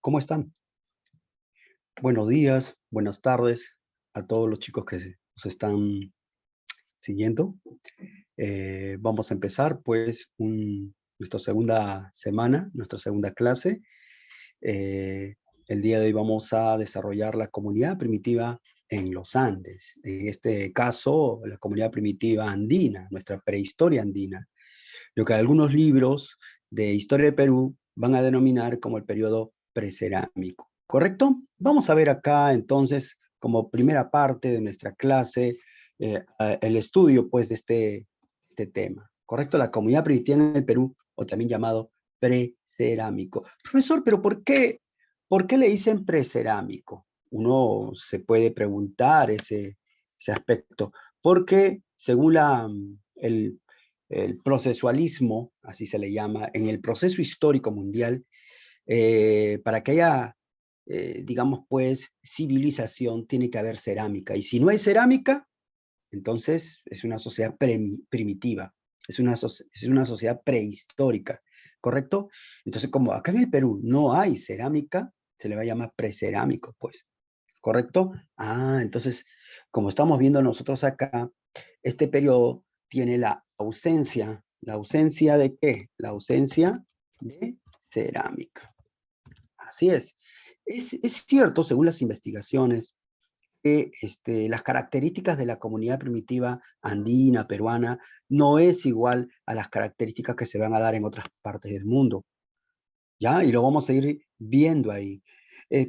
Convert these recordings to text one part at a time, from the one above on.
¿Cómo están? Buenos días, buenas tardes a todos los chicos que nos están siguiendo. Vamos a empezar, pues, nuestra segunda semana, nuestra segunda clase. Eh, el día de hoy vamos a desarrollar la comunidad primitiva en los Andes. En este caso, la comunidad primitiva andina, nuestra prehistoria andina, lo que algunos libros de historia de Perú van a denominar como el periodo precerámico. ¿Correcto? Vamos a ver acá entonces, como primera parte de nuestra clase, el estudio pues de este tema. ¿Correcto? La comunidad primitiva en el Perú, o también llamado precerámico. Profesor, pero por qué le dicen precerámico? Uno se puede preguntar ese aspecto. Porque según el procesualismo, así se le llama, en el proceso histórico mundial, para que haya, digamos, pues, civilización, tiene que haber cerámica. Y si no hay cerámica, entonces es una sociedad primitiva, es una sociedad prehistórica, ¿correcto? Entonces, como acá en el Perú no hay cerámica, se le va a llamar precerámico, pues, ¿correcto? Ah, entonces, como estamos viendo nosotros acá, este periodo tiene ¿la ausencia de qué? La ausencia de cerámica. Así es. Es cierto, según las investigaciones, que las características de la comunidad primitiva andina, peruana, no es igual a las características que se van a dar en otras partes del mundo, ¿ya? Y lo vamos a ir viendo ahí.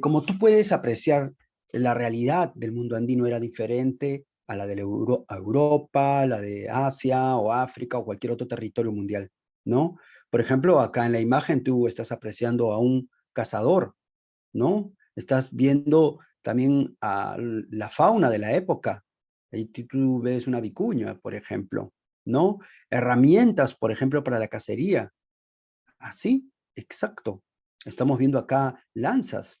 Como tú puedes apreciar, la realidad del mundo andino era diferente a la de Europa, la de Asia o África o cualquier otro territorio mundial, ¿no? Por ejemplo, acá en la imagen tú estás apreciando a un cazador, ¿no? Estás viendo también a la fauna de la época. Ahí tú ves una vicuña, por ejemplo, ¿no? Herramientas, por ejemplo, para la cacería. Así, exacto. Estamos viendo acá lanzas,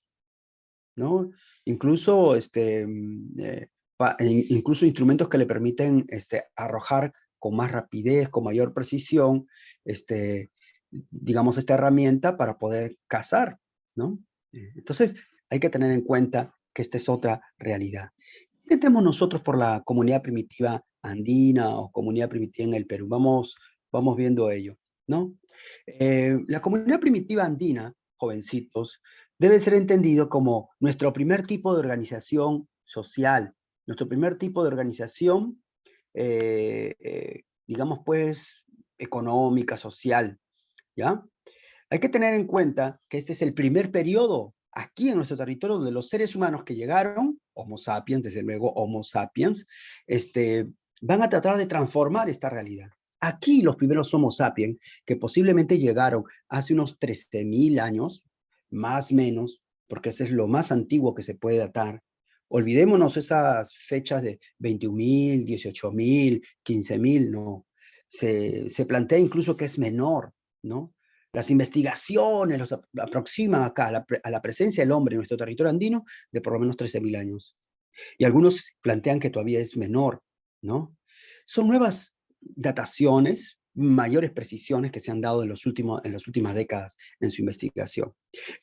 ¿no? Incluso, incluso instrumentos que le permiten arrojar con más rapidez, con mayor precisión, digamos, esta herramienta para poder cazar, ¿no? Entonces, hay que tener en cuenta que esta es otra realidad. ¿Qué tenemos nosotros por la comunidad primitiva andina o comunidad primitiva en el Perú? Vamos viendo ello, ¿no? La comunidad primitiva andina, jovencitos, debe ser entendido como nuestro primer tipo de organización social, nuestro primer tipo de organización, digamos pues, económica, social, ¿ya? Hay que tener en cuenta que este es el primer periodo aquí en nuestro territorio donde los seres humanos que llegaron, Homo sapiens, desde luego Homo sapiens, van a tratar de transformar esta realidad. Aquí los primeros Homo sapiens, que posiblemente llegaron hace unos 13.000 años, más o menos, porque ese es lo más antiguo que se puede datar. Olvidémonos esas fechas de 21.000, 18.000, 15.000, no. Se plantea incluso que es menor, ¿no? Las investigaciones los aproximan acá a la presencia del hombre en nuestro territorio andino de por lo menos 13.000 años. Y algunos plantean que todavía es menor, ¿no? Son nuevas dataciones, mayores precisiones que se han dado en las últimas décadas en su investigación.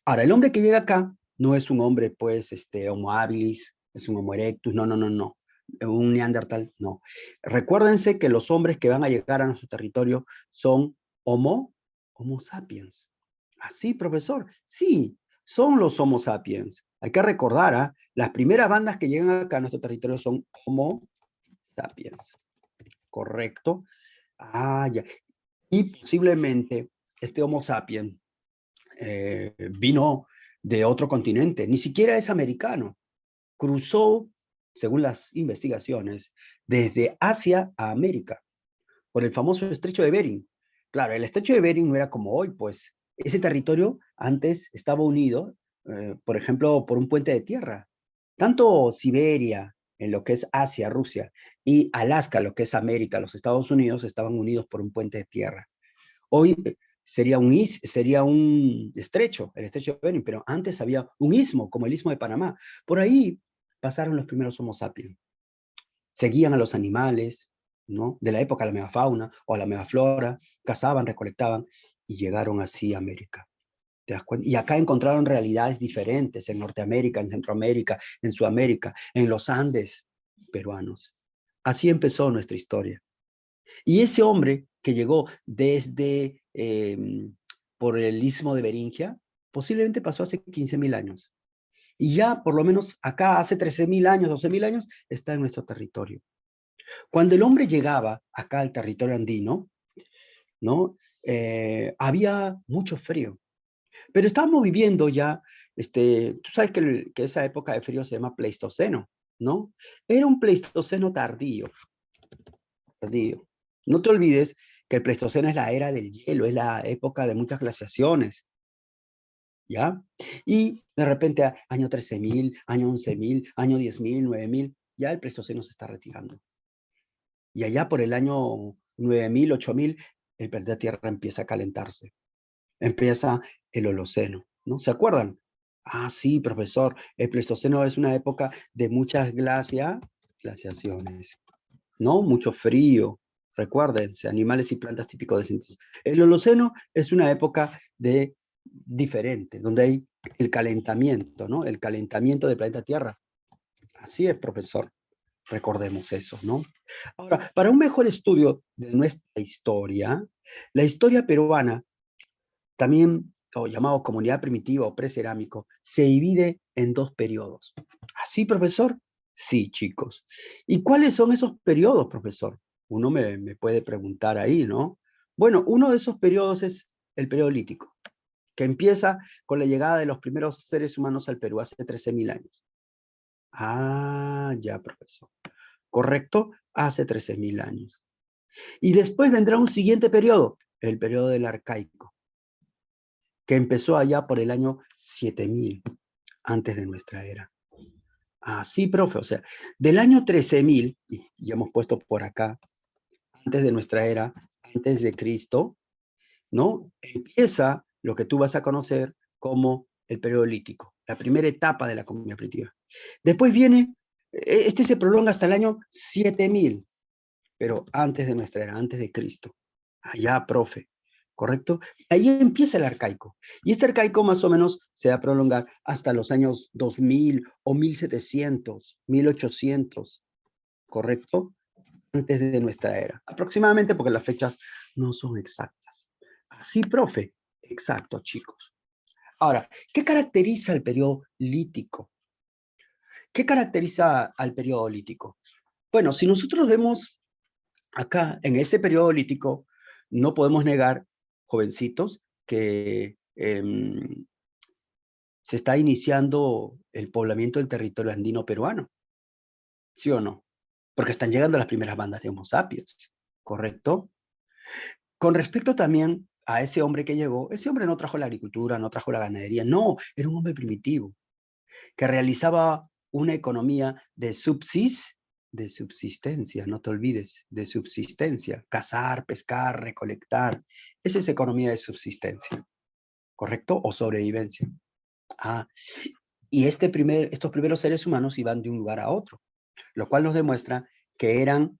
Ahora, el hombre que llega acá no es un hombre, pues, Homo habilis, es un Homo erectus, no, no, no, no. Un neandertal, no. Recuérdense que los hombres que van a llegar a nuestro territorio son Homo sapiens. ¿Así, profesor? Sí, son los Homo sapiens. Hay que recordar, ¿ah? Las primeras bandas que llegan acá a nuestro territorio son Homo sapiens. ¿Correcto? Ah, ya. Y posiblemente este Homo sapiens vino de otro continente, ni siquiera es americano. Cruzó, según las investigaciones, desde Asia a América, por el famoso estrecho de Bering. Claro, el estrecho de Bering no era como hoy, pues ese territorio antes estaba unido, por ejemplo, por un puente de tierra. Tanto Siberia, en lo que es Asia, Rusia, y Alaska, lo que es América, los Estados Unidos, estaban unidos por un puente de tierra. Hoy sería un estrecho, el estrecho de Bering, pero antes había un istmo, como el istmo de Panamá. Por ahí pasaron los primeros Homo sapiens. Seguían a los animales, ¿no? De la época a la megafauna o a la megaflora, cazaban, recolectaban y llegaron así a América. ¿Te das cuenta? Y acá encontraron realidades diferentes en Norteamérica, en Centroamérica, en Sudamérica, en los Andes peruanos. Así empezó nuestra historia. Y ese hombre que llegó desde por el istmo de Beringia, posiblemente pasó hace 15.000 años. Y ya por lo menos acá hace 13.000 años, 12.000 años, está en nuestro territorio. Cuando el hombre llegaba acá al territorio andino, ¿no? Había mucho frío. Pero estábamos viviendo ya, tú sabes que esa época de frío se llama Pleistoceno, ¿no? Era un Pleistoceno tardío, tardío. No te olvides que el Pleistoceno es la era del hielo, es la época de muchas glaciaciones, ¿ya? Y de repente, año 13.000, año 11.000, año 10.000, 9.000, ya el Pleistoceno se está retirando. Y allá por el año 9.000, 8.000, el planeta Tierra empieza a calentarse. Empieza el Holoceno, ¿no? ¿Se acuerdan? Ah, sí, profesor, el Pleistoceno es una época de muchas glaciaciones, ¿no? Mucho frío. Recuérdense, animales y plantas típicos de ese. El Holoceno es una época diferente, donde hay el calentamiento, ¿no? El calentamiento del planeta Tierra. Así es, profesor. Recordemos eso, ¿no? Ahora, para un mejor estudio de nuestra historia, la historia peruana, también o llamado comunidad primitiva o precerámico, se divide en dos periodos. ¿Así, profesor? Sí, chicos. ¿Y cuáles son esos periodos, profesor? Uno me puede preguntar ahí, ¿no? Bueno, uno de esos periodos es el periodo lítico, que empieza con la llegada de los primeros seres humanos al Perú hace 13.000 años. Ah, ya, profesor. ¿Correcto? Hace 13.000 años. Y después vendrá un siguiente periodo, el periodo del arcaico, que empezó allá por el año 7000 antes de nuestra era. Así, profe, o sea, del año 13.000, y hemos puesto por acá, antes de nuestra era, antes de Cristo, ¿no? Empieza lo que tú vas a conocer como el periodo lítico, la primera etapa de la comunidad primitiva. Después viene, este se prolonga hasta el año 7000, pero antes de nuestra era, antes de Cristo. Allá, profe, ¿correcto? Ahí empieza el arcaico. Y este arcaico más o menos se va a prolongar hasta los años 2000 o 1700, 1800, ¿correcto? Antes de nuestra era. Aproximadamente porque las fechas no son exactas. Así, profe. Exacto, chicos. Ahora, ¿qué caracteriza el periodo lítico? ¿Qué caracteriza al periodo lítico? Bueno, si nosotros vemos acá, en este periodo lítico, no podemos negar, jovencitos, que se está iniciando el poblamiento del territorio andino peruano, ¿sí o no? Porque están llegando las primeras bandas de Homo sapiens, ¿correcto? Con respecto también a ese hombre que llegó, ese hombre no trajo la agricultura, no trajo la ganadería, no, era un hombre primitivo, que realizaba una economía de subsistencia, no te olvides, de subsistencia, cazar, pescar, recolectar. Esa es economía de subsistencia, ¿correcto? O sobrevivencia. Ah, y estos primeros seres humanos iban de un lugar a otro, lo cual nos demuestra que eran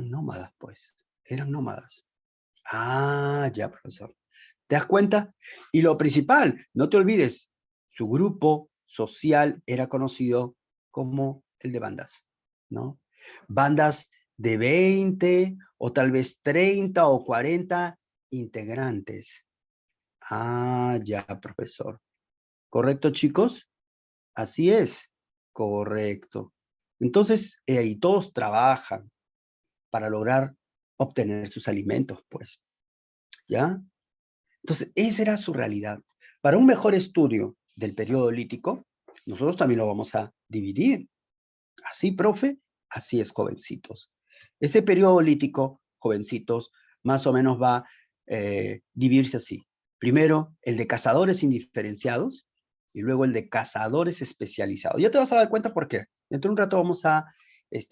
nómadas, pues, eran nómadas. Ah, ya, profesor. ¿Te das cuenta? Y lo principal, no te olvides, su grupo social era conocido como el de bandas, ¿no? Bandas de 20 o tal vez 30 o 40 integrantes. Ah, ya, profesor. ¿Correcto, chicos? Así es. Correcto. Entonces, y todos trabajan para lograr obtener sus alimentos, pues, ¿ya? Entonces, esa era su realidad. Para un mejor estudio del periodo lítico, nosotros también lo vamos a dividir. Así, profe, así es, jovencitos. Este periodo lítico, jovencitos, más o menos va a dividirse así. Primero, el de cazadores indiferenciados y luego el de cazadores especializados. Ya te vas a dar cuenta por qué. Dentro de un rato vamos a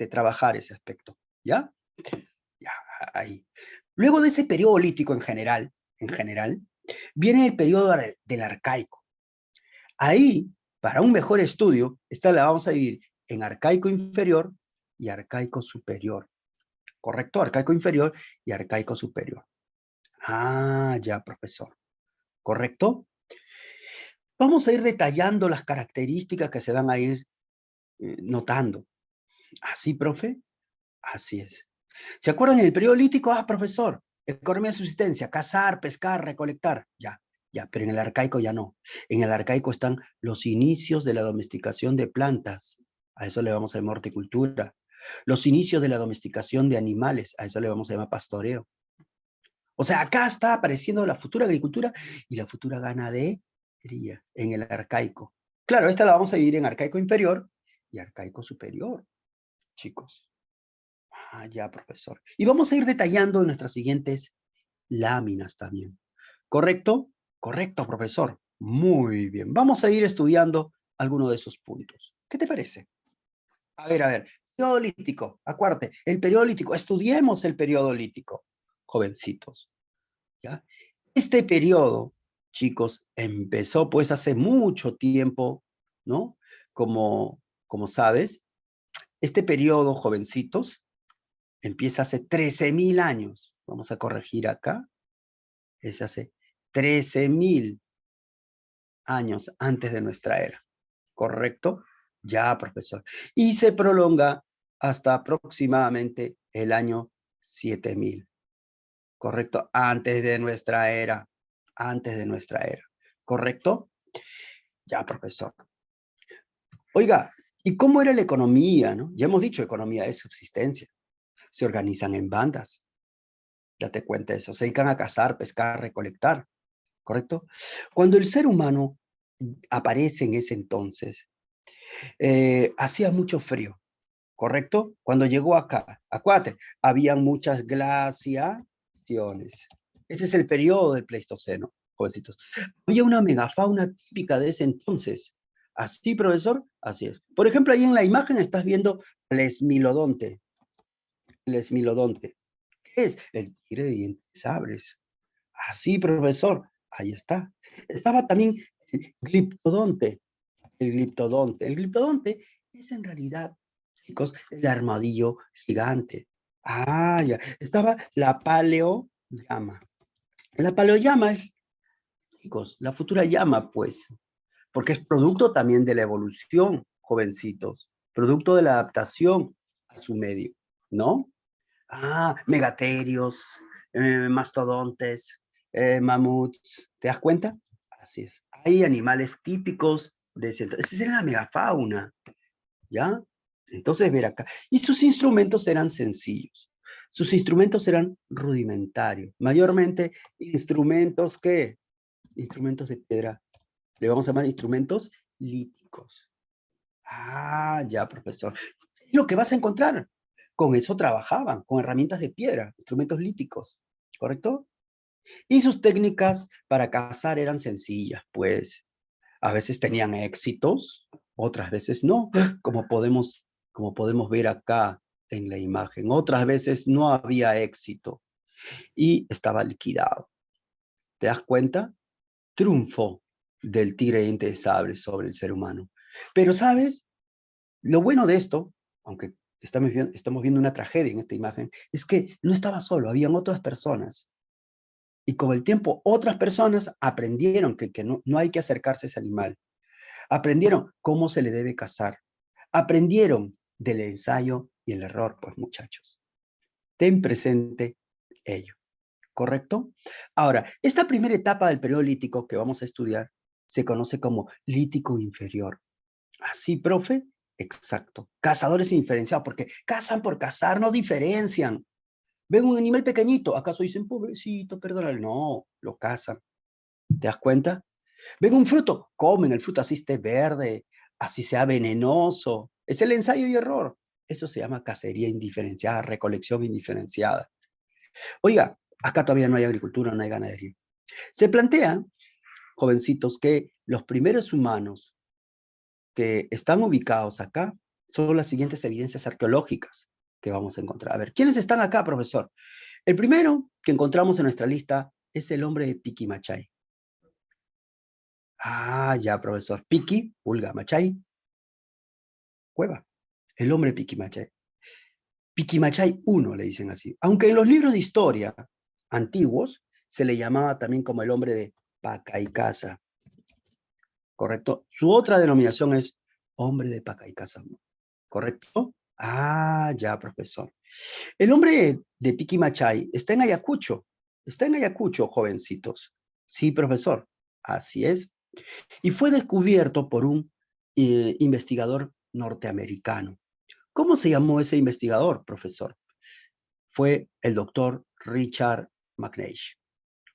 trabajar ese aspecto. ¿Ya? Ya, ahí. Luego de ese periodo lítico en general, viene el periodo del arcaico. Ahí, para un mejor estudio, esta la vamos a dividir en arcaico inferior y arcaico superior. ¿Correcto? Arcaico inferior y arcaico superior. Ah, ya, profesor. ¿Correcto? Vamos a ir detallando las características que se van a ir notando. ¿Así, profe? Así es. ¿Se acuerdan en el periodo lítico? Ah, profesor, economía de subsistencia, cazar, pescar, recolectar. Ya, pero en el arcaico ya no. En el arcaico están los inicios de la domesticación de plantas. A eso le vamos a llamar horticultura. Los inicios de la domesticación de animales. A eso le vamos a llamar pastoreo. O sea, acá está apareciendo la futura agricultura y la futura ganadería en el arcaico. Claro, esta la vamos a dividir en arcaico inferior y arcaico superior, chicos. Ah, ya, profesor. Y vamos a ir detallando en nuestras siguientes láminas también. ¿Correcto? Correcto, profesor. Muy bien. Vamos a ir estudiando algunos de esos puntos. ¿Qué te parece? A ver. Periodo lítico. Acuérdate, el periodo lítico. Estudiemos el periodo lítico, jovencitos. ¿Ya? Este periodo, chicos, empezó pues hace mucho tiempo, ¿no? Como sabes, este periodo, jovencitos, empieza hace 13.000 años. Vamos a corregir acá. Es hace 13.000 años antes de nuestra era. ¿Correcto? Ya, profesor. Y se prolonga hasta aproximadamente el año 7.000. ¿Correcto? Antes de nuestra era. Antes de nuestra era. ¿Correcto? Ya, profesor. Oiga, ¿y cómo era la economía, no? Ya hemos dicho, economía de subsistencia. Se organizan en bandas. Date cuenta de eso. Se dedican a cazar, pescar, recolectar. ¿Correcto? Cuando el ser humano aparece en ese entonces, hacía mucho frío. ¿Correcto? Cuando llegó acá, acuérdate, había muchas glaciaciones. Este es el periodo del Pleistoceno, jovencitos. Había una megafauna típica de ese entonces. ¿Así, profesor? Así es. Por ejemplo, ahí en la imagen estás viendo el esmilodonte. El esmilodonte. ¿Qué es? El tigre de dientes sabres. Así, profesor. Ahí está. Estaba también el gliptodonte. El gliptodonte. El gliptodonte es en realidad, chicos, el armadillo gigante. Ah, ya. Estaba la paleollama. La paleollama es, chicos, la futura llama, pues, porque es producto también de la evolución, jovencitos, producto de la adaptación a su medio, ¿no? Ah, megaterios, mastodontes, mamuts, ¿te das cuenta? Así es. Hay animales típicos de ese entonces. Esa era la megafauna. ¿Ya? Entonces, ver acá. Y sus instrumentos eran sencillos. Sus instrumentos eran rudimentarios. Mayormente, instrumentos, ¿qué? Instrumentos de piedra. Le vamos a llamar instrumentos líticos. Ah, ya, profesor. Es lo que vas a encontrar. Con eso trabajaban, con herramientas de piedra, instrumentos líticos. ¿Correcto? Y sus técnicas para cazar eran sencillas, pues a veces tenían éxitos, otras veces no, como podemos ver acá en la imagen. Otras veces no había éxito y estaba liquidado. ¿Te das cuenta? Triunfo del tigre de dientes de sable sobre el ser humano. Pero, ¿sabes? Lo bueno de esto, aunque estamos viendo una tragedia en esta imagen, es que no estaba solo, habían otras personas. Y con el tiempo, otras personas aprendieron que no hay que acercarse a ese animal. Aprendieron cómo se le debe cazar. Aprendieron del ensayo y el error, pues muchachos. Ten presente ello, ¿correcto? Ahora, esta primera etapa del periodo lítico que vamos a estudiar se conoce como lítico inferior. ¿Así, profe? Exacto. Cazadores indiferenciados, porque cazan por cazar, no diferencian. Ven un animal pequeñito, ¿acaso dicen, pobrecito, perdónale? No, lo cazan. ¿Te das cuenta? Ven un fruto, comen el fruto así esté verde, así sea venenoso. Es el ensayo y error. Eso se llama cacería indiferenciada, recolección indiferenciada. Oiga, acá todavía no hay agricultura, no hay ganadería. Se plantea, jovencitos, que los primeros humanos que están ubicados acá son las siguientes evidencias arqueológicas que vamos a encontrar. A ver, ¿quiénes están acá, profesor? El primero que encontramos en nuestra lista es el hombre de Piquimachay. Ah, ya, profesor. Piqui, pulga, Machay, cueva. El hombre Piquimachay. Piquimachay I, le dicen así. Aunque en los libros de historia antiguos se le llamaba también como el hombre de Pacaicasa. ¿correcto? Su otra denominación es hombre de Pacaycasa, ¿correcto? Ah, ya, profesor. El hombre de Piquimachay está en Ayacucho, jovencitos. Sí, profesor, así es. Y fue descubierto por un investigador norteamericano. ¿Cómo se llamó ese investigador, profesor? Fue el doctor Richard McNeish.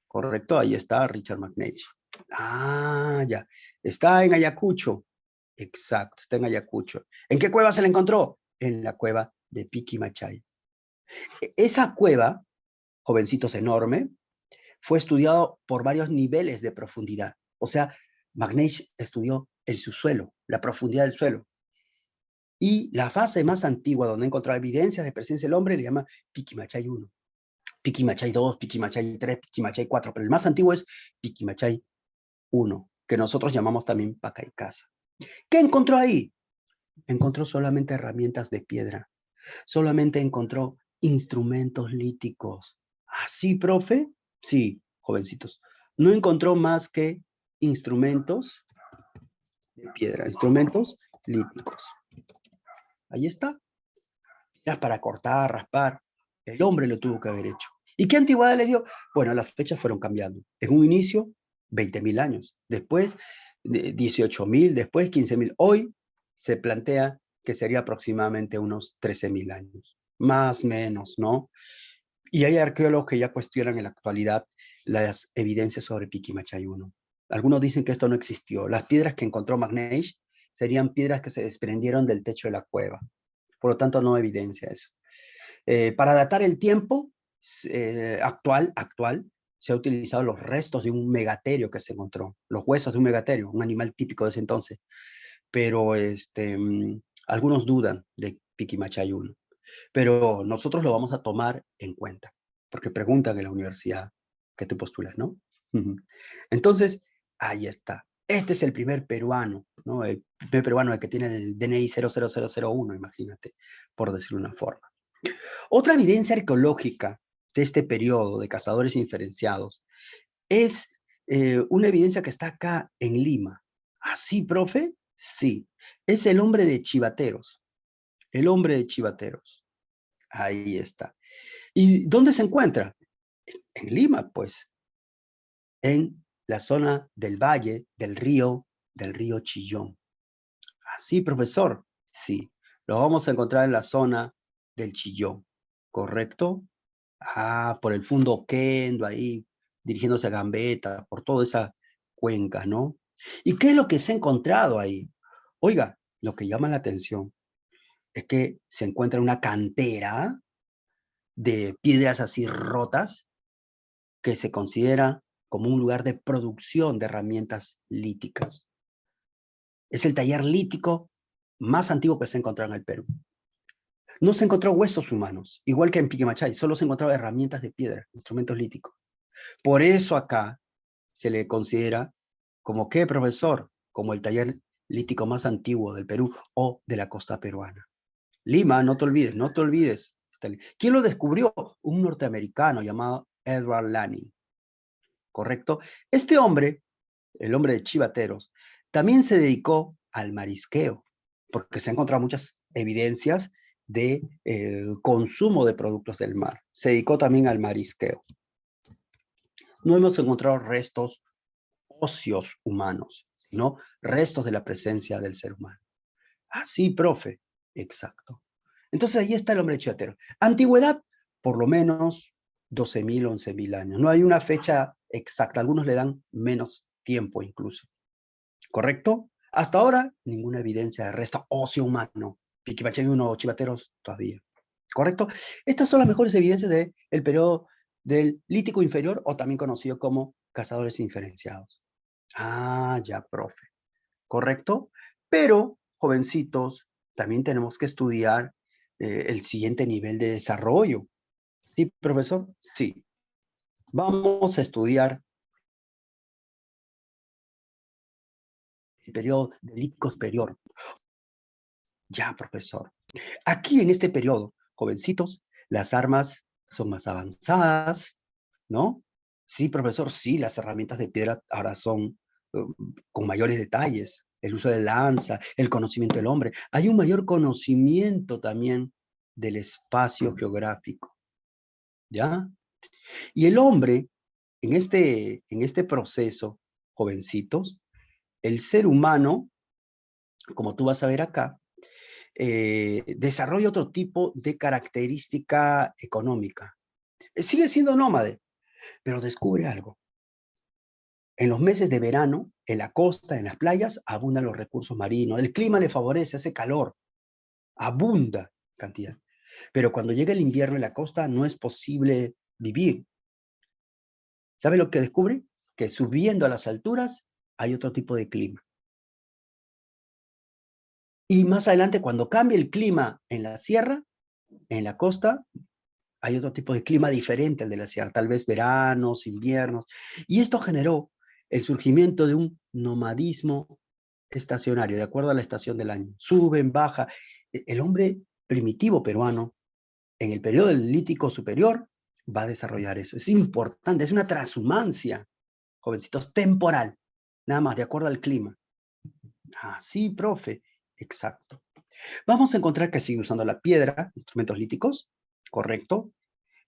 Correcto, ahí está Richard McNeish. Ah, ya. Está en Ayacucho. Exacto, está en Ayacucho. ¿En qué cueva se le encontró? En la cueva de Piquimachay. Esa cueva, jovencitos, enorme, fue estudiado por varios niveles de profundidad. O sea, McNeish estudió el subsuelo, la profundidad del suelo. Y la fase más antigua donde encontró evidencias de presencia del hombre le llama Piquimachay 1, Piquimachay 2, Piquimachay 3, Piquimachay 4, pero el más antiguo es Piquimachay 1, que nosotros llamamos también Pacaycasa. ¿Qué encontró ahí? Encontró solamente herramientas de piedra, solamente encontró instrumentos líticos. ¿Ah, sí, profe? Sí, jovencitos. No encontró más que instrumentos de piedra, instrumentos líticos. Ahí está. Ya para cortar, raspar. El hombre lo tuvo que haber hecho. ¿Y qué antigüedad le dio? Bueno, las fechas fueron cambiando. En un inicio, 20.000 años. Después, 18.000, después 15.000. Hoy se plantea que sería aproximadamente unos 13.000 años. Más o menos, ¿no? Y hay arqueólogos que ya cuestionan en la actualidad las evidencias sobre Piquimachay 1. Algunos dicen que esto no existió. Las piedras que encontró McNeish serían piedras que se desprendieron del techo de la cueva. Por lo tanto, no evidencia eso. Para datar el tiempo actual, se ha utilizado los restos de un megaterio que se encontró, los huesos de un megaterio, un animal típico de ese entonces. Pero algunos dudan de Piquimachay 1. Pero nosotros lo vamos a tomar en cuenta, porque preguntan en la universidad que tú postulas, ¿no? Entonces, ahí está. Este es el primer peruano, ¿no? El primer peruano que tiene el DNI 00001, imagínate, por decirlo de una forma. Otra evidencia arqueológica de este periodo de cazadores inferenciados es una evidencia que está acá en Lima. ¿Ah, sí, profe? Sí. Es el hombre de Chivateros. El hombre de Chivateros. Ahí está. ¿Y dónde se encuentra? En Lima, pues. En la zona del valle del río Chillón. ¿Ah, sí, profesor? Sí. Lo vamos a encontrar en la zona del Chillón. ¿Correcto? Ah, por el Fundo Kendo, ahí dirigiéndose a Gambetta, por toda esa cuenca, ¿no? ¿Y qué es lo que se ha encontrado ahí? Oiga, lo que llama la atención es que se encuentra una cantera de piedras así rotas que se considera como un lugar de producción de herramientas líticas. Es el taller lítico más antiguo que se ha encontrado en el Perú. No se encontró huesos humanos, igual que en Piquimachay, solo se encontraron herramientas de piedra, instrumentos líticos. Por eso acá se le considera como ¿qué, profesor? Como el taller lítico más antiguo del Perú o de la costa peruana. Lima, no te olvides, no te olvides. ¿Quién lo descubrió? Un norteamericano llamado Edward Lanning, ¿correcto? Este hombre, el hombre de Chivateros, también se dedicó al marisqueo, porque se han encontrado muchas evidencias de consumo de productos del mar. Se dedicó también al marisqueo. No hemos encontrado restos óseos humanos, sino restos de la presencia del ser humano. Ah, sí, profe. Exacto. Entonces ahí está el hombre chivatero. Antigüedad, por lo menos 12.000, 11.000 años. No hay una fecha exacta. Algunos le dan menos tiempo incluso. ¿Correcto? Hasta ahora, ninguna evidencia de resto óseo humano. Piquimachay 1 o chivateros todavía. ¿Correcto? Estas son las mejores evidencias del periodo del Lítico inferior o también conocido como cazadores inferenciados. Ah, ya, profe. ¿Correcto? Pero, jovencitos, también tenemos que estudiar el siguiente nivel de desarrollo. ¿Sí, profesor? Sí. Vamos a estudiar el periodo del Lítico superior. Ya, profesor. Aquí en este periodo, jovencitos, las armas son más avanzadas, ¿no? Sí, profesor, sí, las herramientas de piedra ahora son con mayores detalles, el uso de lanza, el conocimiento del hombre. Hay un mayor conocimiento también del espacio geográfico, ¿ya? Y el hombre, en este proceso, jovencitos, el ser humano, como tú vas a ver acá, desarrolla otro tipo de característica económica. Sigue siendo nómade, pero descubre algo. En los meses de verano, en la costa, en las playas, abundan los recursos marinos. El clima le favorece, hace calor, abunda cantidad. Pero cuando llega el invierno en la costa no es posible vivir. ¿Sabe lo que descubre? Que subiendo a las alturas hay otro tipo de clima. Y más adelante, cuando cambia el clima en la sierra, en la costa, hay otro tipo de clima diferente al de la sierra, tal vez veranos, inviernos. Y esto generó el surgimiento de un nomadismo estacionario, de acuerdo a la estación del año. Suben, baja. El hombre primitivo peruano, en el periodo del Lítico superior, va a desarrollar eso. Es importante, es una transhumancia, jovencitos, temporal, nada más, de acuerdo al clima. Ah, sí, profe, exacto. Vamos a encontrar que sigue usando la piedra, instrumentos líticos, correcto,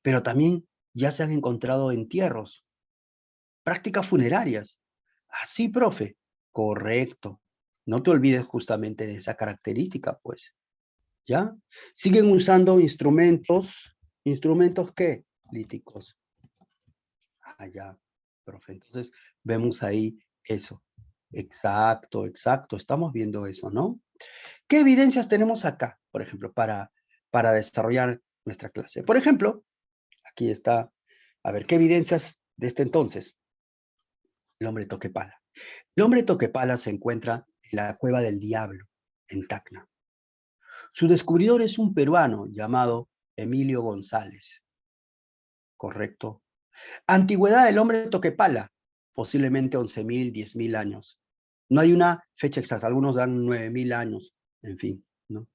pero también ya se han encontrado entierros, prácticas funerarias. Ah, sí, profe, correcto. No te olvides justamente de esa característica, pues. ¿Ya? Siguen usando instrumentos, ¿instrumentos qué? Líticos. Ah, ya, profe. Entonces, vemos ahí eso. Exacto, exacto. Estamos viendo eso, ¿no? ¿Qué evidencias tenemos acá, por ejemplo, para desarrollar nuestra clase? Por ejemplo, aquí está, a ver, ¿qué evidencias de este entonces? El hombre Toquepala. El hombre Toquepala se encuentra en la Cueva del Diablo, en Tacna. Su descubridor es un peruano llamado Emilio González, ¿correcto? Antigüedad del hombre Toquepala, posiblemente 11.000, 10.000 años. No hay una fecha exacta, algunos dan 9.000 años, en fin, ¿no?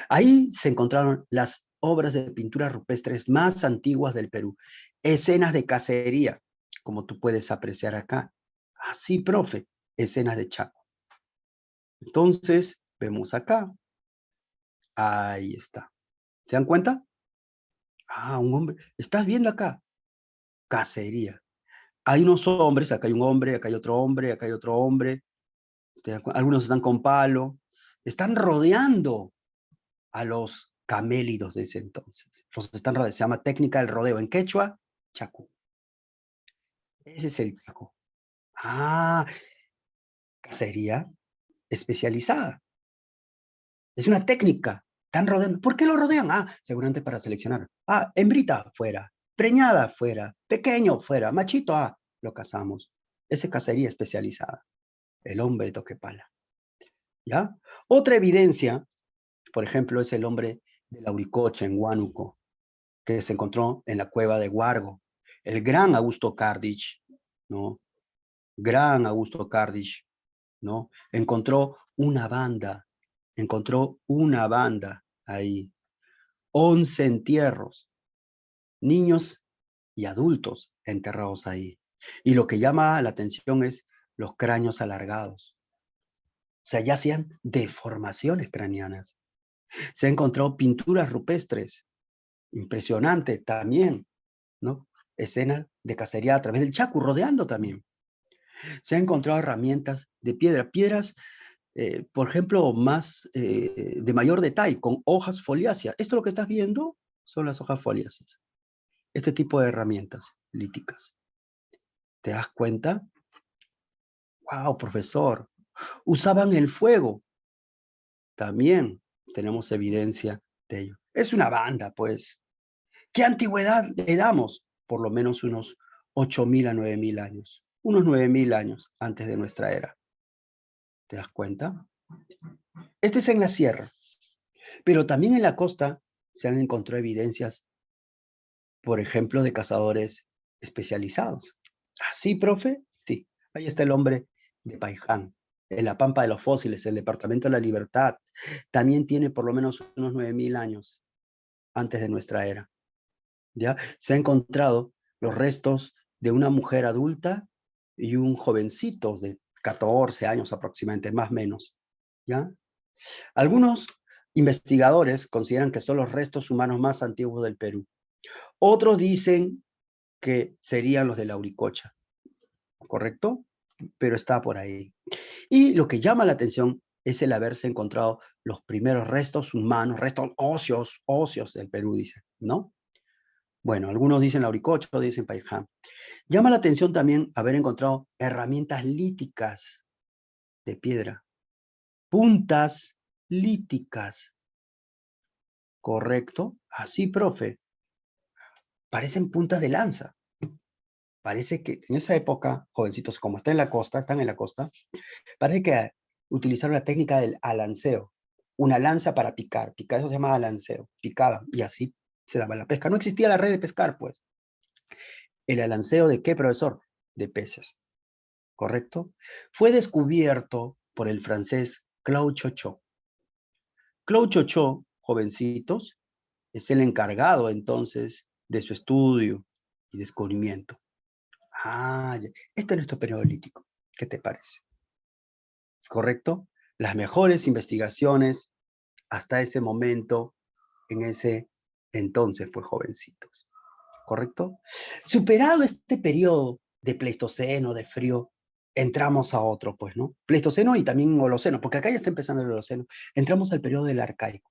Ahí se encontraron las obras de pinturas rupestres más antiguas del Perú, escenas de cacería, como tú puedes apreciar acá. Así, profe, escenas de Chaco. Entonces, vemos acá, ahí está. ¿Se dan cuenta? Ah, un hombre, ¿estás viendo acá? Cacería. Hay unos hombres, acá hay un hombre, acá hay otro hombre, acá hay otro hombre. Algunos están con palo. Están rodeando a los camélidos de ese entonces. Los están rodeando. Se llama técnica del rodeo. En quechua, chacu. Ese es el chacu. Ah, cacería especializada. Es una técnica. Están rodeando. ¿Por qué lo rodean? Ah, seguramente para seleccionar. Ah, hembrita, fuera. Preñada, fuera. Pequeño, fuera. Machito, ah, lo cazamos. Esa cacería especializada. El hombre de Toquepala. ¿Ya? Otra evidencia, por ejemplo, es el hombre de Lauricocha en Huánuco, que se encontró en la cueva de Huargo. El gran Augusto Cardich, ¿no? Gran Augusto Cardich, ¿no? Encontró una banda ahí. 11 entierros, niños y adultos enterrados ahí. Y lo que llama la atención es los cráneos alargados. O sea, ya hacían deformaciones craneanas. Se han encontrado pinturas rupestres, impresionante también, ¿no? Escenas de cacería a través del Chaco, rodeando también. Se han encontrado herramientas de piedra, piedras, por ejemplo, más de mayor detalle, con hojas foliáceas. Esto lo que estás viendo son las hojas foliáceas. Este tipo de herramientas líticas. ¿Te das cuenta? ¡Wow, profesor! Usaban el fuego. También tenemos evidencia de ello. Es una banda, pues. ¿Qué antigüedad le damos? Por lo menos unos 8.000 a 9.000 años. Unos 9.000 años antes de nuestra era. ¿Te das cuenta? Este es en la sierra. Pero también en la costa se han encontrado evidencias, por ejemplo, de cazadores especializados. ¿Ah, sí, profe? Sí. Ahí está el hombre de Paiján, en la Pampa de los Fósiles, el Departamento de la Libertad. También tiene por lo menos unos 9.000 años antes de nuestra era. ¿Ya? Se han encontrado los restos de una mujer adulta y un jovencito de 14 años aproximadamente, más o menos, ¿ya? Algunos investigadores consideran que son los restos humanos más antiguos del Perú. Otros dicen que serían los de la Auricocha, ¿correcto? Pero está por ahí. Y lo que llama la atención es el haberse encontrado los primeros restos humanos, restos óseos del Perú, dice, ¿no? Bueno, algunos dicen la Auricocha, otros dicen Paiján. Llama la atención también haber encontrado herramientas líticas de piedra, puntas líticas, ¿correcto? Así, profe. Parecen puntas de lanza. Parece que en esa época, jovencitos, como están en la costa, parece que utilizaron la técnica del alanceo. Una lanza para picar. Picar, eso se llama alanceo. Picaban y así se daba la pesca. No existía la red de pescar, pues. ¿El alanceo de qué, profesor? De peces. ¿Correcto? Fue descubierto por el francés Claude Chauchat. Claude Chauchat, jovencitos, es el encargado entonces de su estudio y descubrimiento. Ah, ya. Este es nuestro periodo lítico. ¿Qué te parece? ¿Correcto? Las mejores investigaciones hasta ese momento, en ese entonces, pues jovencitos. ¿Correcto? Superado este periodo de Pleistoceno, de frío, entramos a otro, pues, ¿no? Pleistoceno y también Holoceno, porque acá ya está empezando el Holoceno. Entramos al periodo del Arcaico.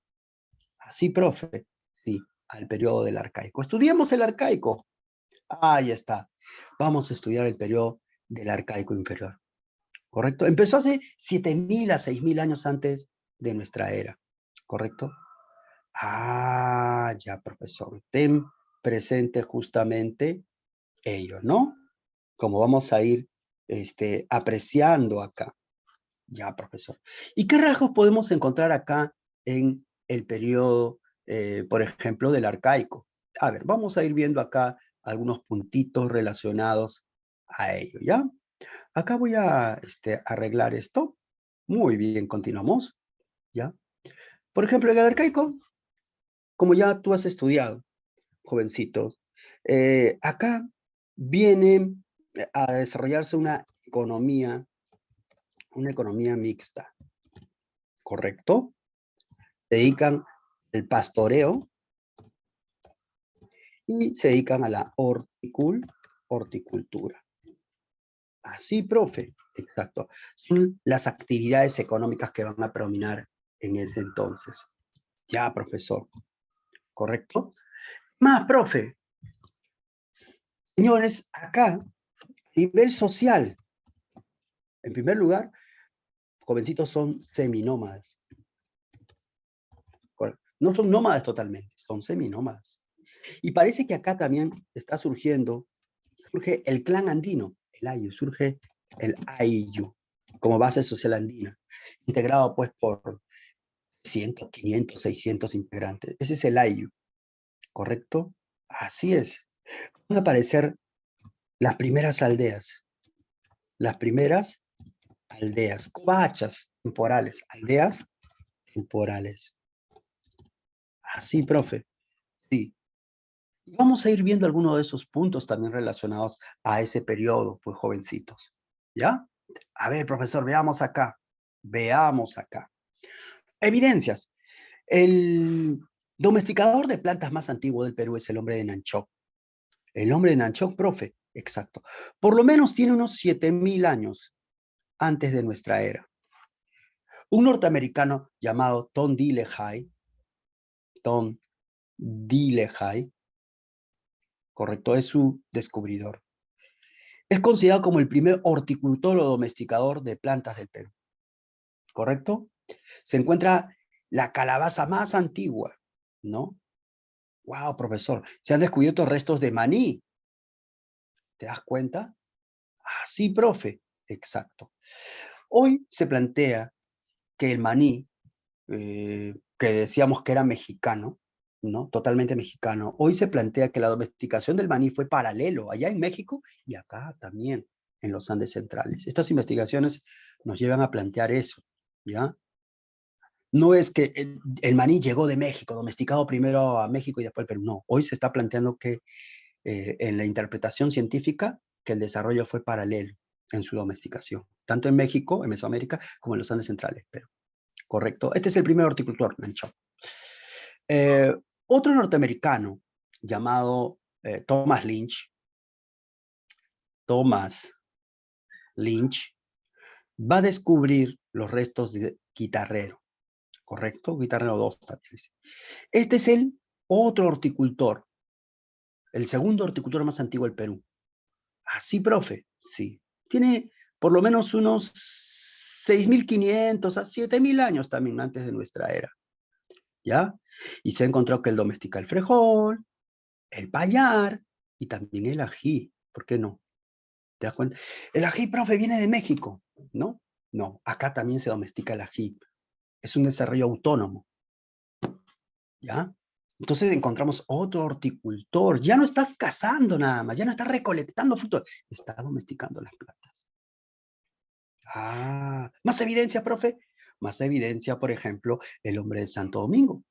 Así, profe. Sí, al periodo del Arcaico. Estudiemos el Arcaico. Ahí está. Vamos a estudiar el periodo del Arcaico inferior. ¿Correcto? Empezó hace 7.000 a 6.000 años antes de nuestra era. ¿Correcto? Ah, ya, profesor. Ten presente justamente ello, ¿no? Como vamos a ir apreciando acá. Ya, profesor. ¿Y qué rasgos podemos encontrar acá en el periodo, por ejemplo, del arcaico? A ver, vamos a ir viendo acá algunos puntitos relacionados a ello, ¿ya? Acá voy a arreglar esto. Muy bien, continuamos, ¿ya? Por ejemplo, en el arcaico, como ya tú has estudiado, jovencitos, acá viene a desarrollarse una economía mixta, ¿correcto? Se dedican al pastoreo y se dedican a la horticultura. Así, profe, exacto. Son las actividades económicas que van a predominar en ese entonces. Ya, profesor, ¿correcto? Más, profe. Señores, acá, a nivel social, en primer lugar, jovencitos son seminómadas. No son nómadas totalmente, son seminómadas. Y parece que acá también está surge el clan andino, el Ayu, surge el Ayu como base social andina, integrado pues por 100, 500, 600 integrantes. Ese es el Ayu, ¿correcto? Así es. Van a aparecer las primeras aldeas, covachas temporales, aldeas temporales. Así, profe, sí. Y vamos a ir viendo algunos de esos puntos también relacionados a ese periodo, pues jovencitos. ¿Ya? A ver, profesor, veamos acá. Veamos acá. Evidencias. El domesticador de plantas más antiguo del Perú es el hombre de Nanchoc. El hombre de Nanchoc, profe, exacto. Por lo menos tiene unos 7.000 años antes de nuestra era. Un norteamericano llamado Tom Dillehei, correcto, es su descubridor. Es considerado como el primer horticultor o domesticador de plantas del Perú, ¿correcto? Se encuentra la calabaza más antigua, ¿no? ¡Wow, profesor! Se han descubierto restos de maní. ¿Te das cuenta? Ah, sí, profe. Exacto. Hoy se plantea que el maní, que decíamos que era mexicano, ¿no? Totalmente mexicano. Hoy se plantea que la domesticación del maní fue paralelo allá en México y acá también en los Andes centrales. Estas investigaciones nos llevan a plantear eso, ¿ya? No es que el maní llegó de México, domesticado primero a México y después al Perú. No, hoy se está planteando que en la interpretación científica que el desarrollo fue paralelo en su domesticación. tanto en México, en Mesoamérica, como en los Andes centrales, Perú. Correcto. Este es el primer horticultor, Nanchok. Otro norteamericano llamado Thomas Lynch, va a descubrir los restos de Guitarrero, ¿correcto? Guitarrero 2 también. Este es el otro horticultor, el segundo horticultor más antiguo del Perú. ¿Así, profe? Sí. Tiene por lo menos unos 6.500 a 7.000 años también antes de nuestra era. ¿Ya? Y se ha encontrado que él domestica el frejol, el payar y también el ají. ¿Por qué no? ¿Te das cuenta? El ají, profe, viene de México, ¿no? No, acá también se domestica el ají. Es un desarrollo autónomo, ¿ya? Entonces encontramos otro horticultor. Ya no está cazando nada más, ya no está recolectando frutos, está domesticando las plantas. Ah, ¿más evidencia, profe? Más evidencia, por ejemplo, el hombre de Santo Domingo.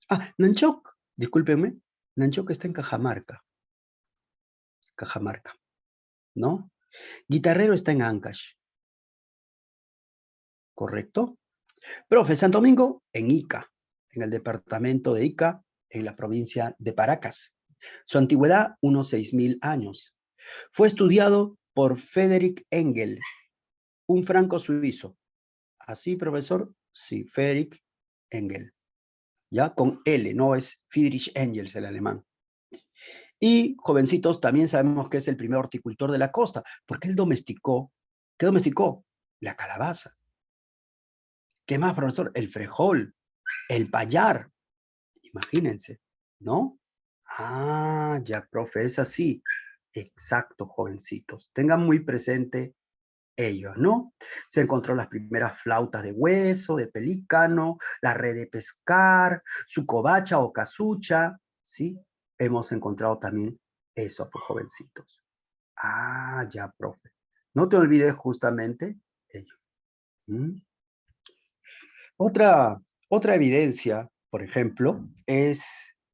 Ah, Nanchoc, discúlpeme, Nanchoc está en Cajamarca, ¿no? Guitarrero está en Ancash, ¿correcto? Profe, Santo Domingo en Ica, en el departamento de Ica, en la provincia de Paracas. Su antigüedad, unos 6.000 años. Fue estudiado por Friedrich Engel, un franco suizo. ¿Así, profesor? Sí, Friedrich Engel. ¿Ya? Con L, no es Friedrich Engels el alemán. Y, jovencitos, también sabemos que es el primer horticultor de la costa, porque él domesticó, ¿qué domesticó? La calabaza. ¿Qué más, profesor? El frejol, el payar. Imagínense, ¿no? Ah, ya, profe, es así. Exacto, jovencitos. Tengan muy presente ellos, ¿no? Se encontró las primeras flautas de hueso, de pelícano, la red de pescar, su covacha o casucha, ¿sí? Hemos encontrado también eso, pues, jovencitos. Ah, ya, profe. No te olvides justamente ello. ¿Mm? Otra evidencia, por ejemplo, es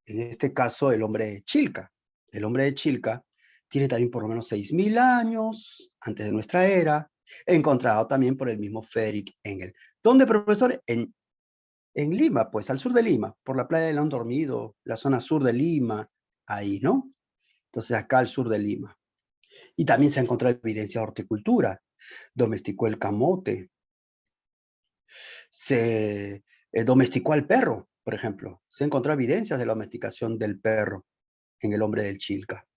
en este caso el hombre de Chilca. El hombre de Chilca tiene también por lo menos 6.000 años antes de nuestra era, encontrado también por el mismo Friedrich Engel. ¿Dónde, profesor? En Lima, pues al sur de Lima, por la playa del León Dormido, la zona sur de Lima, ahí, ¿no? Entonces acá al sur de Lima. Y también se ha encontrado evidencia de horticultura. Domesticó el camote, se domesticó al perro, por ejemplo. Se encontró evidencias de la domesticación del perro en el hombre del Chilca,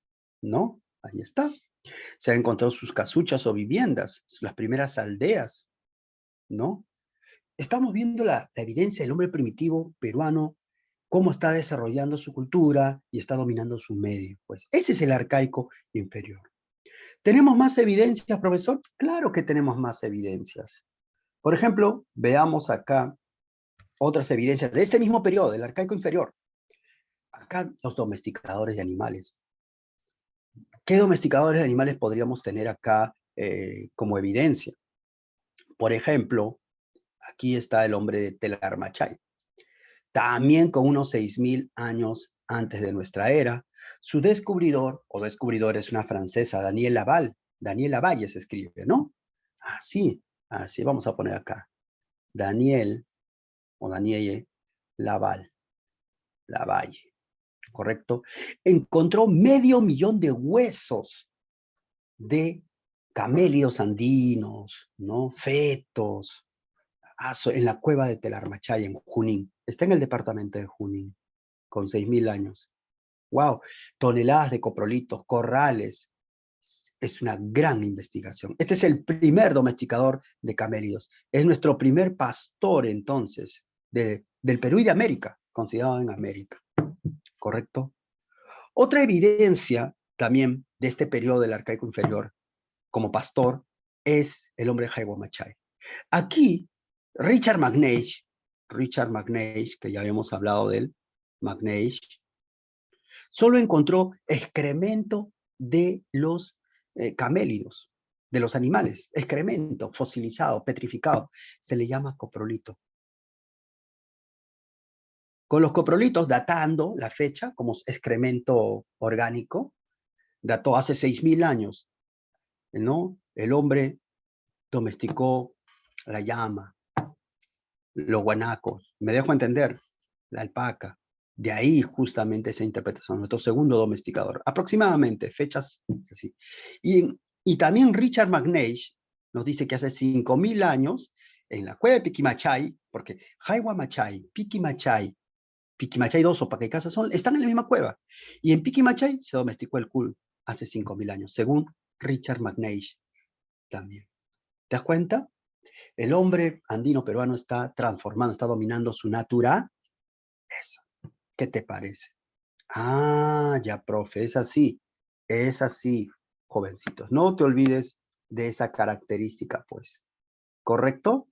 ¿no? Ahí está. Se han encontrado sus casuchas o viviendas, las primeras aldeas, ¿no? Estamos viendo la evidencia del hombre primitivo peruano, cómo está desarrollando su cultura y está dominando su medio. Pues ese es el arcaico inferior. ¿Tenemos más evidencias, profesor? Claro que tenemos más evidencias. Por ejemplo, veamos acá otras evidencias de este mismo periodo, del arcaico inferior. Acá los domesticadores de animales. ¿Qué domesticadores de animales podríamos tener acá como evidencia? Por ejemplo, aquí está el hombre de Telarmachay, también con unos 6.000 años antes de nuestra era. Su descubridor, o descubridor, es una francesa, Daniel Lavalle se escribe, ¿no? Así, así vamos a poner acá. Daniel, o Danielle Lavalle, ¿correcto? Encontró 500.000 de huesos de camélidos andinos, ¿no? Fetos, en la cueva de Telarmachay, en Junín. Está en el departamento de Junín, con 6.000 años. ¡Wow! Toneladas de coprolitos, corrales. Es una gran investigación. Este es el primer domesticador de camélidos. Es nuestro primer pastor, entonces, del Perú y de América, considerado en América. ¿Correcto? Otra evidencia también de este periodo del arcaico inferior como pastor es el hombre Jaiwa Machay. Aquí, Richard McNeish, que ya habíamos hablado de él, McNeish, solo encontró excremento de los camélidos, de los animales, excremento fosilizado, petrificado, se le llama coprolito. Con los coprolitos datando la fecha como excremento orgánico, dató hace 6.000 años, ¿no? El hombre domesticó la llama, los guanacos, me dejo entender, la alpaca. De ahí justamente esa interpretación, nuestro segundo domesticador. Aproximadamente, fechas así. Y también Richard McNeish nos dice que hace 5.000 años, en la cueva de Piquimachay, porque Jaihuamachay, Piquimachay 2 o Paquecasa están en la misma cueva. Y en Piquimachay se domesticó el cuy hace 5.000 años, según Richard McNeish también. ¿Te das cuenta? El hombre andino peruano está transformando, está dominando su naturaleza. ¿Qué te parece? Ah, ya, profe, es así, jovencitos. No te olvides de esa característica, pues. ¿Correcto?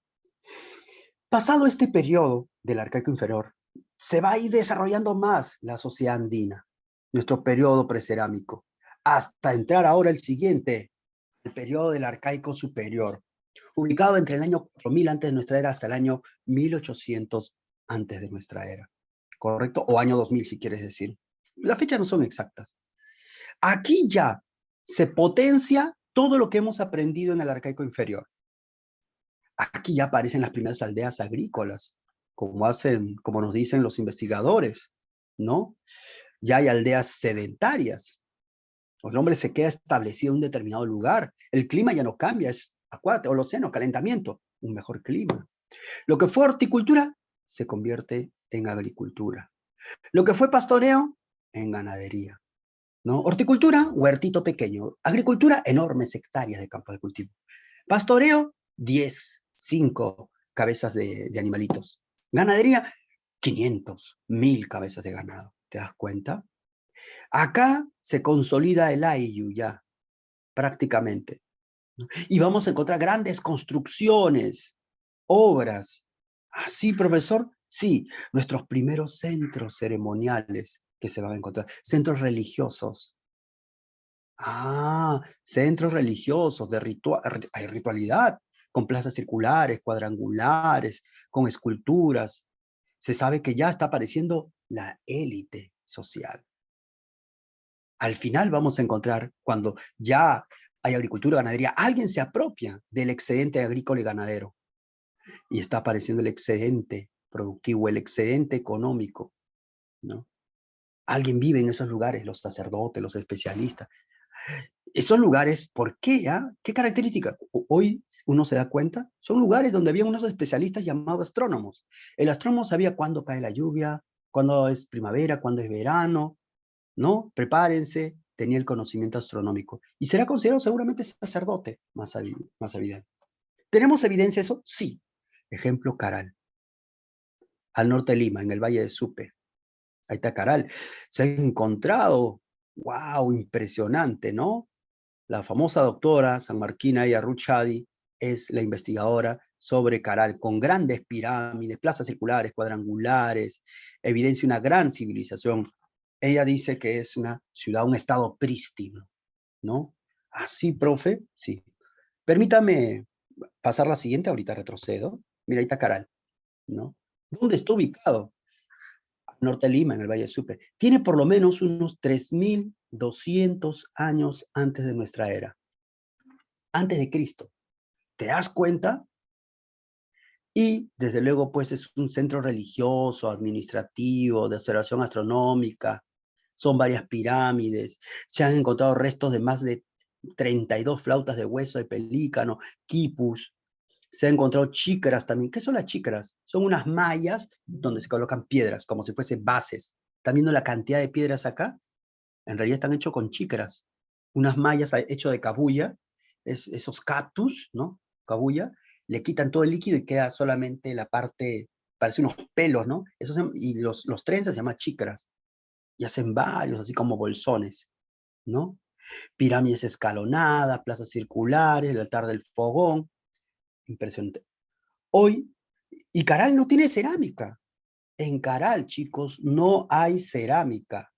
Pasado este periodo del arcaico inferior, se va a ir desarrollando más la sociedad andina, nuestro periodo precerámico, hasta entrar ahora el siguiente, el periodo del arcaico superior, ubicado entre el año 4000 antes de nuestra era hasta el año 1800 antes de nuestra era. ¿Correcto? O año 2000, si quieres decir. Las fechas no son exactas. Aquí ya se potencia todo lo que hemos aprendido en el arcaico inferior. Aquí ya aparecen las primeras aldeas agrícolas, como nos dicen los investigadores, ¿no? Ya hay aldeas sedentarias. El hombre se queda establecido en un determinado lugar. El clima ya no cambia, es acuático, holoceno, calentamiento, un mejor clima. Lo que fue horticultura se convierte en agricultura. Lo que fue pastoreo, en ganadería. ¿No? Horticultura, huertito pequeño. Agricultura, enormes hectáreas de campos de cultivo. Pastoreo, 10, 5 cabezas de animalitos. Ganadería, 500, 1000 cabezas de ganado. ¿Te das cuenta? Acá se consolida el Ayllu ya, prácticamente. Y vamos a encontrar grandes construcciones, obras. ¿Ah, sí, profesor? Sí, nuestros primeros centros ceremoniales que se van a encontrar, centros religiosos. Ah, centros religiosos de hay ritualidad, con plazas circulares, cuadrangulares, con esculturas. Se sabe que ya está apareciendo la élite social. Al final vamos a encontrar, cuando ya hay agricultura, ganadería, alguien se apropia del excedente agrícola y ganadero. Y está apareciendo el excedente productivo, el excedente económico, ¿no? Alguien vive en esos lugares, los sacerdotes, los especialistas. Esos lugares, ¿por qué? Ah? ¿Qué características? Hoy uno se da cuenta, son lugares donde había unos especialistas llamados astrónomos. El astrónomo sabía cuándo cae la lluvia, cuándo es primavera, cuándo es verano, ¿no? Prepárense, tenía el conocimiento astronómico. Y será considerado seguramente sacerdote, más evidente. ¿Tenemos evidencia de eso? Sí. Ejemplo, Caral, al norte de Lima, en el Valle de Supe. Ahí está Caral. Se ha encontrado, wow, impresionante, ¿no? La famosa doctora Sanmarquina Yarruchadi es la investigadora sobre Caral, con grandes pirámides, plazas circulares, cuadrangulares, evidencia una gran civilización. Ella dice que es una ciudad, un estado prístino, ¿no? Así, profe, sí. Permítame pasar la siguiente, ahorita retrocedo. Mira, ahí está Caral, ¿no? ¿Dónde está ubicado? Al norte de Lima, en el Valle de Supe. Tiene por lo menos unos 3200 años antes de nuestra era. Antes de Cristo. ¿Te das cuenta? Y desde luego, pues es un centro religioso, administrativo, de observación astronómica. Son varias pirámides. Se han encontrado restos de más de 32 flautas de hueso de pelícano, quipus. Se han encontrado chícaras también. ¿Qué son las chícaras? Son unas mallas donde se colocan piedras, como si fuesen bases. ¿Están viendo la cantidad de piedras acá? En realidad están hechos con chícaras. Unas mallas hechas de cabuya, esos cactus, ¿no? Cabuya, le quitan todo el líquido y queda solamente la parte, parece unos pelos, ¿no? Y los trenzas se llaman chícaras. Y hacen varios, así como bolsones, ¿no? Pirámides escalonadas, plazas circulares, el altar del fogón. Impresionante. Hoy, y Caral no tiene cerámica. En Caral, chicos, no hay cerámica.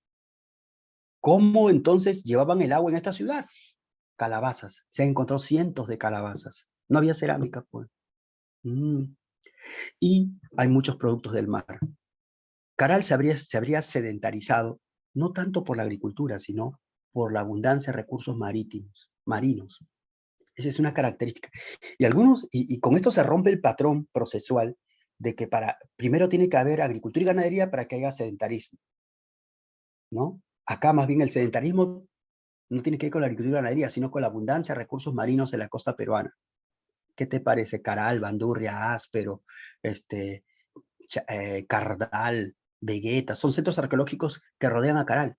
¿Cómo entonces llevaban el agua en esta ciudad? Calabazas. Se han encontrado cientos de calabazas. No había cerámica, pues. Y hay muchos productos del mar. Caral se habría sedentarizado, no tanto por la agricultura, sino por la abundancia de recursos marinos. Esa es una característica. Y con esto se rompe el patrón procesual de que primero tiene que haber agricultura y ganadería para que haya sedentarismo, ¿no? Acá más bien el sedentarismo no tiene que ver con la agricultura y ganadería, sino con la abundancia de recursos marinos en la costa peruana. ¿Qué te parece? Caral, Bandurria, Áspero, Cardal, Vegueta, son centros arqueológicos que rodean a Caral.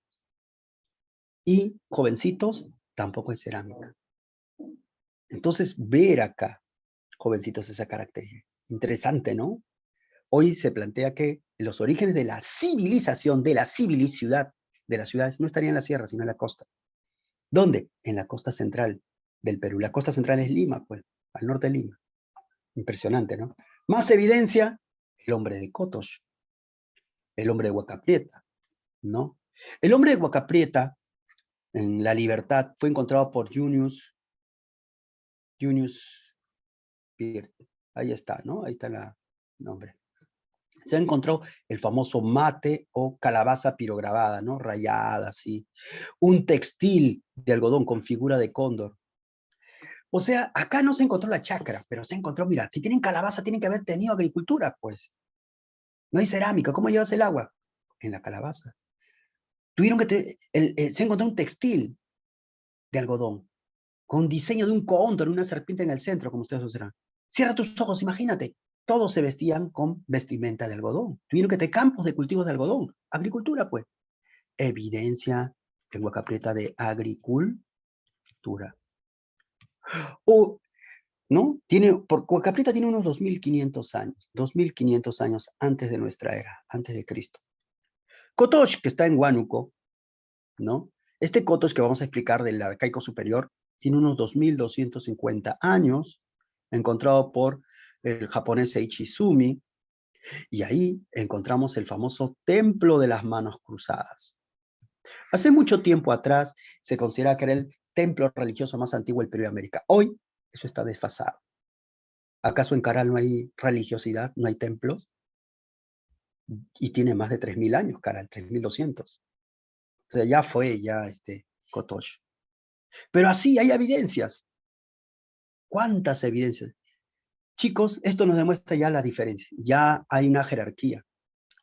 Y jovencitos, tampoco es cerámica. Entonces, ver acá, jovencitos, esa característica. Interesante, ¿no? Hoy se plantea que los orígenes de la civilización, de la civilicidad, de las ciudades, no estarían en la sierra, sino en la costa. ¿Dónde? En la costa central del Perú. La costa central es Lima, pues, al norte de Lima. Impresionante, ¿no? Más evidencia, el hombre de Cotos, el hombre de Huacaprieta, ¿no? El hombre de Huacaprieta, en La Libertad, fue encontrado por Junius Peart. Ahí está, ¿no? Ahí está el nombre. Se encontró el famoso mate o calabaza pirograbada, ¿no? Rayada, así. Un textil de algodón con figura de cóndor. O sea, acá no se encontró la chacra, pero se encontró, mira, si tienen calabaza, tienen que haber tenido agricultura, pues. No hay cerámica, ¿cómo llevas el agua? En la calabaza. Tuvieron que, se encontró un textil de algodón, con diseño de un cóndor, una serpiente en el centro, como ustedes observan. Cierra tus ojos, imagínate. Todos se vestían con vestimenta de algodón. Tuvieron que tener campos de cultivos de algodón. Agricultura, pues. Evidencia en Huacaprieta de agricultura. O, ¿no? Huacaprieta tiene unos 2500 años. 2500 años antes de nuestra era, antes de Cristo. Cotox, que está en Huánuco, ¿no? Este Cotox que vamos a explicar del arcaico superior tiene unos 2250 años, encontrado por el japonés Eiichi Izumi, y ahí encontramos el famoso Templo de las Manos Cruzadas. Hace mucho tiempo atrás se consideraba que era el templo religioso más antiguo del Perú de América. Hoy eso está desfasado. ¿Acaso en Caral no hay religiosidad, no hay templos? Y tiene más de 3000 años, Caral, 3200. O sea, ya fue Cotox. Pero así hay evidencias. ¿Cuántas evidencias? Chicos, esto nos demuestra ya la diferencia. Ya hay una jerarquía.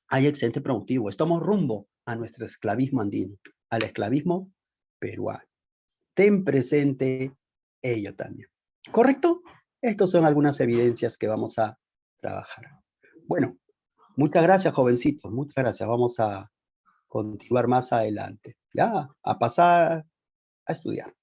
Hay excedente productivo. Estamos rumbo a nuestro esclavismo andino, al esclavismo peruano. Ten presente ello también. ¿Correcto? Estas son algunas evidencias que vamos a trabajar. Bueno, muchas gracias, jovencitos. Muchas gracias. Vamos a continuar más adelante. Ya, a pasar a estudiar.